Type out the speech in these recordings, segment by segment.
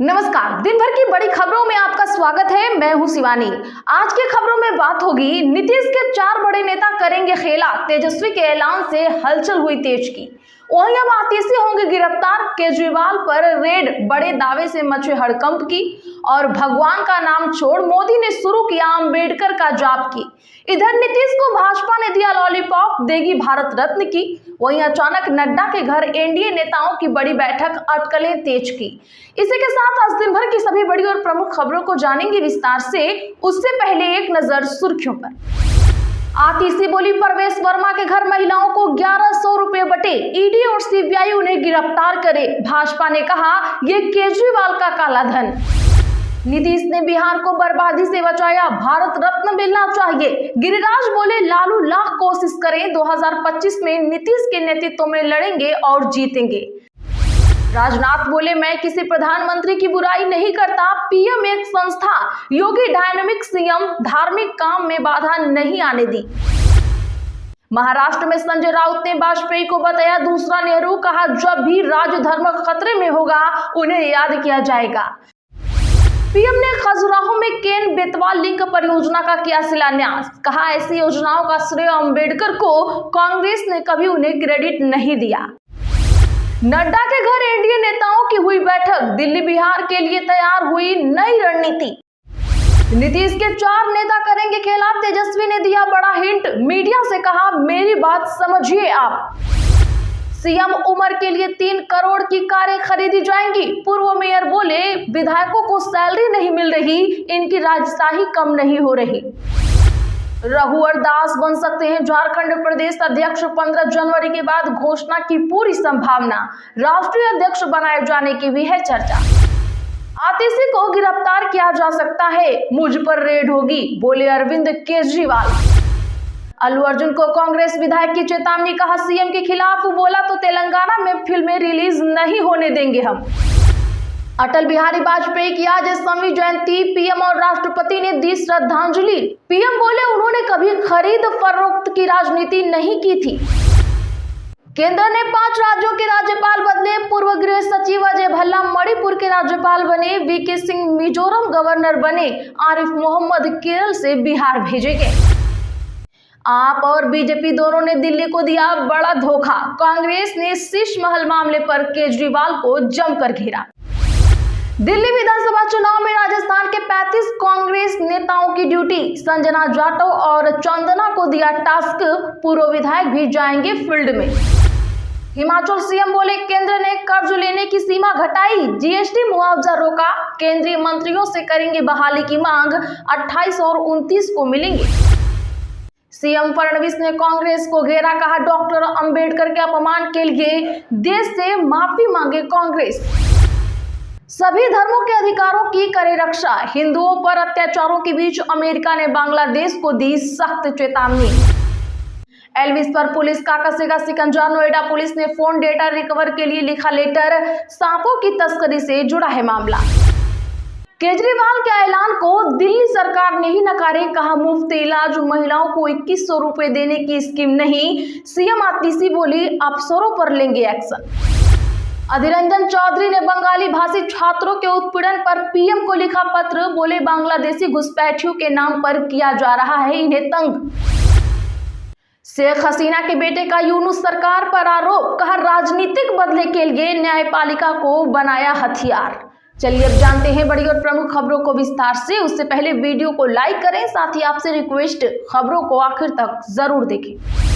नमस्कार। दिन भर की बड़ी खबरों में आपका स्वागत है। मैं हूं शिवानी। आज के खबरों में बात होगी, नीतीश के 4 बड़े नेता करेंगे खेला, तेजस्वी के ऐलान से हलचल हुई तेज की। वहीं अब आतिशी होंगे गिरफ्तार, केजरीवाल पर रेड, बड़े दावे से मचे हड़कंप की। और भगवान का नाम छोड़ मोदी ने शुरू किया अंबेडकर का जाप की। इधर नीतीश को भाजपा ने दिया लॉलीपॉप, देगी भारत रत्न की। वहीं अचानक नड्डा के घर एनडीए नेताओं की बड़ी बैठक, अटकलें तेज की। इसी के साथ आज दिन भर की सभी बड़ी और प्रमुख खबरों को जानेंगे विस्तार से। उससे पहले एक नजर सुर्खियों पर। आतिशी बोली, प्रवेश वर्मा के घर महिलाओं को 1100 रुपए बटे, ईडी और सीबीआई उन्हें गिरफ्तार करे। भाजपा ने कहा ये केजरीवाल का काला धन। नीतीश ने बिहार को बर्बादी से बचाया, भारत रत्न मिलना चाहिए। गिरिराज बोले, लालू लाख कोशिश करें, 2025 में नीतीश के नेतृत्व में लड़ेंगे और जीतेंगे। राजनाथ बोले, मैं किसी प्रधानमंत्री की बुराई नहीं करता, पीएम एक संस्था, योगी डायनामिक सीएम, धार्मिक काम में बाधा नहीं आने दी। महाराष्ट्र में संजय राउत ने वाजपेयी को बताया दूसरा नेहरू, कहा जब भी राजधर्म खतरे में होगा उन्हें याद किया जाएगा। पीएम ने खजुराहो में केन बेतवा लिंक परियोजना का किया शिलान्यास, कहा ऐसी योजनाओं का श्रेय अम्बेडकर को, कांग्रेस ने कभी उन्हें क्रेडिट नहीं दिया। नड्डा के घर एनडीए नेताओं की हुई बैठक, दिल्ली बिहार के लिए तैयार हुई नई रणनीति। नीतीश के 4 नेता करेंगे खेला, तेजस्वी ने दिया बड़ा हिंट, मीडिया से कहा मेरी बात समझिए आप। सीएम उमर के लिए 3 करोड़ की कारें खरीदी जाएंगी। पूर्व मेयर बोले, विधायकों को सैलरी नहीं मिल रही, इनकी राजशाही कम नहीं हो रही। रघुवर दास बन सकते हैं झारखंड प्रदेश अध्यक्ष, 15 जनवरी के बाद घोषणा की पूरी संभावना। राष्ट्रीय अध्यक्ष बनाए जाने की भी है चर्चा। आतिशी को गिरफ्तार किया जा सकता है, मुझ पर रेड होगी, बोले अरविंद केजरीवाल। अल्लू अर्जुन को कांग्रेस विधायक की चेतावनी, कहा सीएम के खिलाफ बोला तो तेलंगाना में फिल्में रिलीज नहीं होने देंगे हम। अटल बिहारी वाजपेयी की आज 100वीं जयंती, पीएम और राष्ट्रपति ने दी श्रद्धांजलि। पीएम बोले उन्होंने कभी खरीद फरोख्त की राजनीति नहीं की थी। केंद्र ने 5 राज्यों के राज्यपाल बदले, पूर्व गृह सचिव अजय भल्ला मणिपुर के राज्यपाल बने, वीके सिंह मिजोरम गवर्नर बने, आरिफ मोहम्मद केरल से बिहार भेजे गए। आप और बीजेपी दोनों ने दिल्ली को दिया बड़ा धोखा, कांग्रेस ने शीश महल मामले पर केजरीवाल को जमकर घेरा। दिल्ली विधानसभा चुनाव में राजस्थान के 35 कांग्रेस नेताओं की ड्यूटी, संजना जाटव और चंदना को दिया टास्क, पूर्व विधायक भी जाएंगे फील्ड में। हिमाचल सीएम बोले, केंद्र ने कर्ज लेने की सीमा घटाई, जीएसटी मुआवजा रोका, केंद्रीय मंत्रियों से करेंगे बहाली की मांग, 28 और 29 को मिलेंगे। सीएम फडणवीस ने कांग्रेस को घेरा, कहा डॉक्टर अंबेडकर के अपमान के लिए देश से माफी मांगे कांग्रेस। सभी धर्मों के अधिकारों की करे रक्षा, हिंदुओं पर अत्याचारों के बीच अमेरिका ने बांग्लादेश को दी सख्त चेतावनी। एल्विस पर पुलिस का कसेगा शिकंजा, नोएडा पुलिस ने फोन डेटा रिकवर के लिए लिखा लेटर, सांपों की तस्करी से जुड़ा है मामला। केजरीवाल के ऐलान को दिल्ली सरकार ने ही नकारे, कहा मुफ्त इलाज, महिलाओं को 2100 रुपए देने की स्कीम नहीं। सीएम आतिशी बोली अफसरों पर लेंगे एक्शन। अधीर रंजन चौधरी ने बंगाली भाषी छात्रों के उत्पीड़न पर पीएम को लिखा पत्र, बोले बांग्लादेशी घुसपैठियों के नाम पर किया जा रहा है इन्हें तंग। शेख हसीना के बेटे का यूनुस सरकार पर आरोप, कहा राजनीतिक बदले के लिए न्यायपालिका को बनाया हथियार। चलिए अब जानते हैं बड़ी और प्रमुख खबरों को विस्तार से। उससे पहले वीडियो को लाइक करें, साथ ही आपसे रिक्वेस्ट, खबरों को आखिर तक जरूर देखें।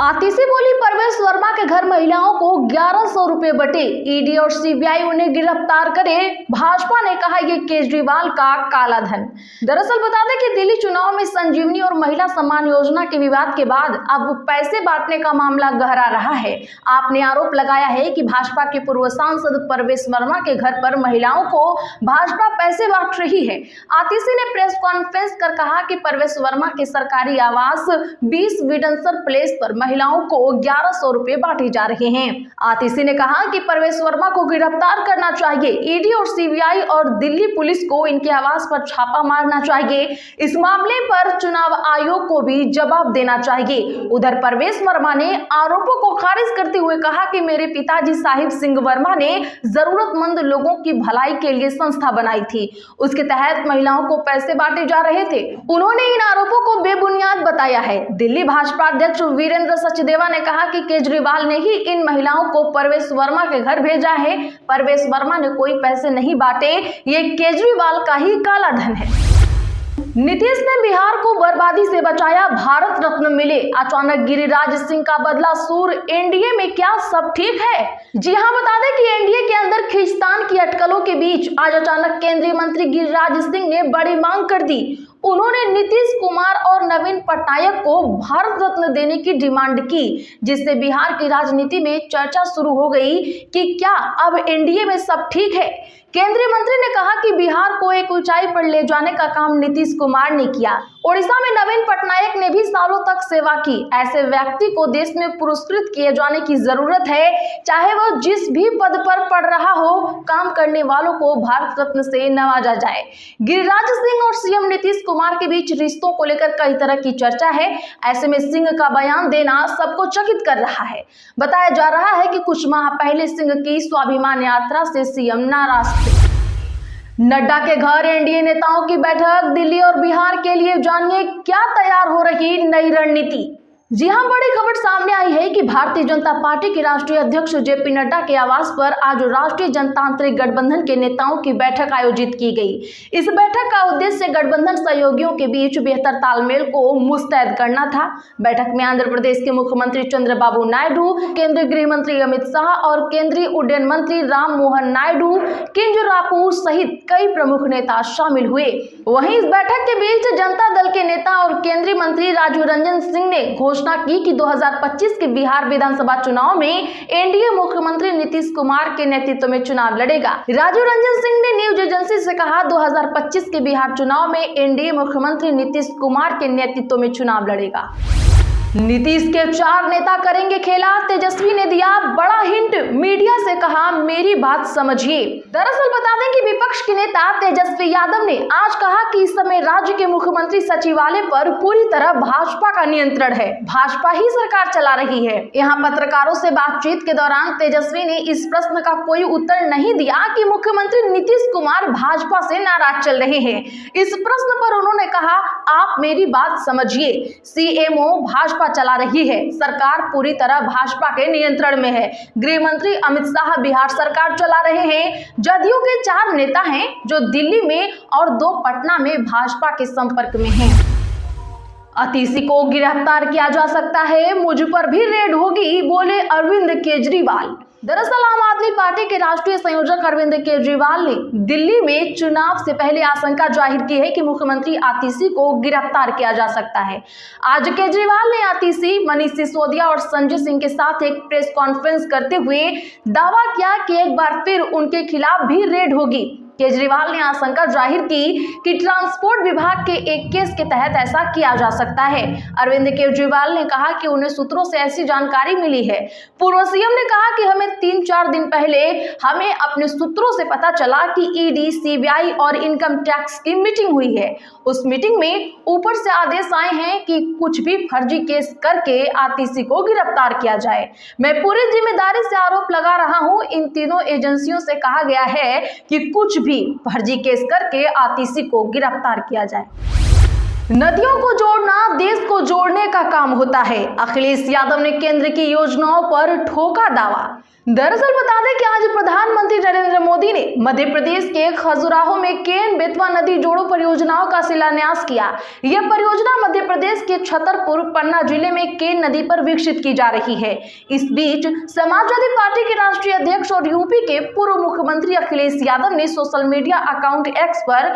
आतिशी बोली, प्रवेश वर्मा के घर महिलाओं को 1100 रुपए बटे, ईडी और सीबीआई उन्हें गिरफ्तार करे। भाजपा ने कहा ये केजरीवाल का काला धन। दरअसल बता दें कि दिल्ली चुनाव में संजीवनी और महिला सम्मान योजना के विवाद के बाद अब पैसे बांटने का मामला गहरा रहा है। आपने आरोप लगाया है कि भाजपा के पूर्व सांसद प्रवेश वर्मा के घर पर महिलाओं को भाजपा पैसे बांट रही है। आतिशी ने प्रेस कॉन्फ्रेंस कर कहा कि प्रवेश वर्मा के सरकारी आवास 20 विडेंसर प्लेस पर महिलाओं को 1100 रुपए बांटे जा रहे हैं। आतिशी ने कहा कि परवेश वर्मा को गिरफ्तार करना चाहिए। ईडी और सीबीआई और दिल्ली पुलिस को इनके आवास पर छापा मारना चाहिए। इस मामले पर चुनाव आयोग को भी जवाब देना चाहिए। उधर परवेश वर्मा ने आरोपों को खारिज करते हुए कहा कि मेरे पिताजी साहिब सिंह वर्मा ने जरूरतमंद लोगों की भलाई के लिए संस्था बनाई थी, उसके तहत महिलाओं को पैसे बांटे जा रहे थे। उन्होंने इन आरोपों को बेबुनियाद बताया है। दिल्ली भाजपा अध्यक्ष वीरेंद्र सचदेवा ने कहा कि केजरीवाल ने ही इन महिलाओं को परवेश वर्मा के घर भेजा है। परवेश वर्मा ने कोई पैसे नहीं बांटे, ये केजरीवाल का ही काला धन है। नीतीश ने बिहार को बर्बादी से बचाया, भारत रत्न मिले। अचानक गिरिराज सिंह का बदला सूर। एनडीए में क्या सब ठीक है? जी हां, बता दें कि एनडीए के अंदर खींचतान की अटकलों के बीच आज अचानक केंद्रीय मंत्री गिरिराज सिंह ने बड़ी मांग कर दी। उन्होंने नीतीश कुमार और नवीन पटनायक को भारत रत्न देने की डिमांड की, जिससे बिहार की राजनीति में चर्चा शुरू हो गई कि क्या अब एनडीए में सब ठीक है। केंद्रीय मंत्री ने कहा कि बिहार को एक ऊंचाई पर ले जाने का काम नीतीश कुमार ने किया। ओडिशा में नवीन पटनायक ने भी सालों तक सेवा की। ऐसे व्यक्ति को देश में पुरस्कृत किए जाने की जरूरत है, चाहे वह जिस भी पद पर पड़ रहा हो। काम करने वालों को भारत रत्न से नवाजा जाए। गिरिराज सिंह और सीएम नीतीश कुमार के बीच रिश्तों को लेकर कई तरह की चर्चा है। ऐसे में सिंह का बयान देना सबको चकित कर रहा है। बताया जा रहा है कि कुछ माह पहले सिंह की स्वाभिमान यात्रा से सीएम नाराज थे। नड्डा के घर एनडीए नेताओं की बैठक। दिल्ली और बिहार के लिए जानिए क्या तैयार हो रही नई रणनीति। जी हां, बड़ी खबर सामने आई है कि भारतीय जनता पार्टी के राष्ट्रीय अध्यक्ष जेपी नड्डा के आवास पर आज राष्ट्रीय जनतांत्रिक गठबंधन के नेताओं की बैठक आयोजित की गई। इस बैठक का उद्देश्य गठबंधन सहयोगियों के बीच बेहतर तालमेल को मुस्तैद करना था। बैठक में आंध्र प्रदेश के मुख्यमंत्री चंद्रबाबू नायडू, केंद्रीय गृह मंत्री अमित शाह और केंद्रीय उड्डयन मंत्री राम मोहन नायडू, किंजरापू सहित कई प्रमुख नेता शामिल हुए। वहीं इस बैठक के बीच जनता दल के नेता और केंद्रीय मंत्री राजीव रंजन सिंह ने घोषणा की कि 2025 के बिहार विधानसभा चुनाव में एनडीए मुख्यमंत्री नीतीश कुमार के नेतृत्व में चुनाव लड़ेगा। राजीव रंजन सिंह ने न्यूज एजेंसी से कहा, 2025 के बिहार चुनाव में एनडीए मुख्यमंत्री नीतीश कुमार के नेतृत्व में चुनाव लड़ेगा। नीतीश के 4 नेता करेंगे खेला। तेजस्वी ने दिया बड़ा हिंट, मीडिया से कहा मेरी बात समझिए। दरअसल बता दें कि विपक्ष के नेता तेजस्वी यादव ने आज कहा कि इस समय राज्य के मुख्यमंत्री सचिवालय पर पूरी तरह भाजपा का नियंत्रण है, भाजपा ही सरकार चला रही है। यहाँ पत्रकारों से बातचीत के दौरान तेजस्वी ने इस प्रश्न का कोई उत्तर नहीं दिया कि मुख्यमंत्री नीतीश कुमार भाजपा से नाराज चल रहे हैं। इस प्रश्न पर उन्होंने कहा, आप मेरी बात समझिए, सीएमओ भाजपा चला रही है, सरकार पूरी तरह भाजपा के नियंत्रण में है। गृह मंत्री अमित शाह बिहार सरकार चला रहे हैं। जदयू के 4 नेता हैं जो दिल्ली में और 2 पटना में भाजपा के संपर्क में हैं। आतिशी को गिरफ्तार किया जा सकता है, मुझ पर भी रेड होगी, बोले अरविंद केजरीवाल। दरअसल आम आदमी पार्टी के राष्ट्रीय संयोजक अरविंद केजरीवाल ने दिल्ली में चुनाव से पहले आशंका जाहिर की है कि मुख्यमंत्री आतिशी को गिरफ्तार किया जा सकता है। आज केजरीवाल ने आतिशी, मनीष सिसोदिया और संजय सिंह के साथ एक प्रेस कॉन्फ्रेंस करते हुए दावा किया कि एक बार फिर उनके खिलाफ भी रेड होगी। केजरीवाल ने आशंका जाहिर की कि ट्रांसपोर्ट विभाग के एक केस के तहत ऐसा किया जा सकता है। अरविंद केजरीवाल ने कहा कि उन्हें सूत्रों से ऐसी जानकारी मिली है। पूर्व सीएम ने कहा कि हमें 3-4 दिन पहले हमें अपने सूत्रों से पता चला कि ईडी, सीबीआई और इनकम टैक्स की मीटिंग हुई है। उस मीटिंग में ऊपर से आदेश आए हैं कि कुछ भी फर्जी केस करके आतिशी को गिरफ्तार किया जाए। मैं पूरी जिम्मेदारी से आरोप लगा रहा हूं, इन तीनों एजेंसियों से कहा गया है कि कुछ भी फर्जी केस करके आतिशी को गिरफ्तार किया जाए। नदियों को जोड़ना देश को जोड़ने का काम होता है, अखिलेश यादव ने केंद्र की योजनाओं पर ठोका दावा। दरअसल बता दें कि आज प्रधानमंत्री नरेंद्र मोदी ने मध्य प्रदेश के खजुराहो में केन बेतवा नदी जोड़ो परियोजनाओं का शिलान्यास किया। यह परियोजना मध्य प्रदेश के छतरपुर पन्ना जिले में केन नदी पर विकसित की जा रही है। इस बीच समाजवादी पार्टी के राष्ट्रीय अध्यक्ष और यूपी के पूर्व मुख्यमंत्री अखिलेश यादव ने सोशल मीडिया अकाउंट एक्स पर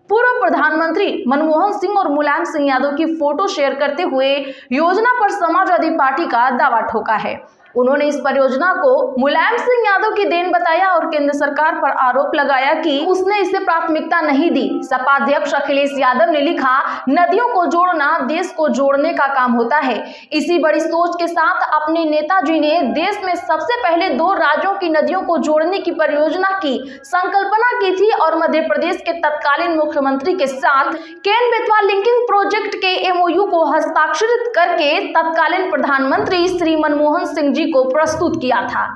पूर्व प्रधानमंत्री मनमोहन सिंह और मुलायम सिंह यादव की फोटो शेयर करते हुए योजना पर समाजवादी पार्टी का दावा ठोका है। उन्होंने इस परियोजना को मुलायम सिंह यादव की देन बताया और केंद्र सरकार पर आरोप लगाया कि उसने इसे प्राथमिकता नहीं दी। सपा अध्यक्ष अखिलेश यादव ने लिखा, नदियों को जोड़ना देश को जोड़ने का काम होता है। इसी बड़ी सोच के साथ अपने नेताजी ने देश में सबसे पहले 2 राज्यों की नदियों को जोड़ने की परियोजना की संकल्पना की थी और मध्य प्रदेश के तत्कालीन मुख्यमंत्री के साथ केन बेतवा लिंकिंग प्रोजेक्ट के MOU को हस्ताक्षरित करके तत्कालीन प्रधानमंत्री श्री मनमोहन सिंह जी को प्रस्तुत किया था।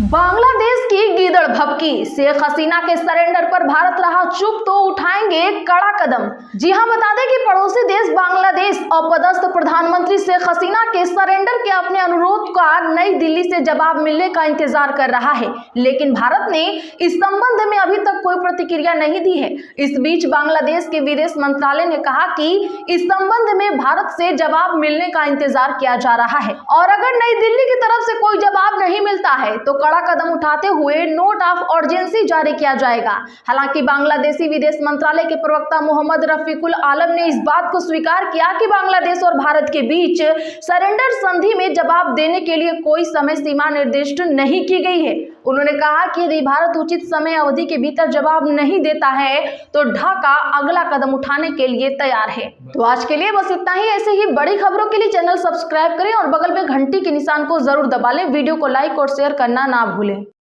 बांग्लादेश की गीदड़ भभकी, शेख हसीना के सरेंडर पर भारत रहा चुप तो उठाएंगे कड़ा कदम। जी हां, बता दें कि पड़ोसी देश बांग्लादेश अपदस्थ प्रधानमंत्री शेख हसीना के सरेंडर के अपने अनुरोध का नई दिल्ली से जवाब मिलने का इंतजार कर रहा है, लेकिन भारत ने इस संबंध में अभी तक कोई प्रतिक्रिया नहीं दी है। इस बीच बांग्लादेश के विदेश मंत्रालय ने कहा कि इस संबंध में भारत से जवाब मिलने का इंतजार किया जा रहा है और अगर नई दिल्ली की तरफ से कोई जवाब नहीं मिलता है तो कड़ा कदम उठाते हुए नोट ऑफ अर्जेंसी जारी किया जाएगा। हालांकि बांग्लादेशी विदेश मंत्रालय के प्रवक्ता मोहम्मद रफीकुल आलम ने इस बात को स्वीकार किया कि बांग्लादेश और भारत के बीच सरेंडर संधि में जवाब देने के लिए कोई समय सीमा निर्दिष्ट नहीं की गई है। उन्होंने कहा कि यदि भारत उचित समय अवधि के भीतर जवाब नहीं देता है तो ढाका अगला कदम उठाने के लिए तैयार है। तो आज के लिए बस इतना ही। ऐसे ही बड़ी खबरों के लिए चैनल सब्सक्राइब करें और बगल में घंटी के निशान को जरूर दबा लें। वीडियो को लाइक और शेयर करना ना भूलें।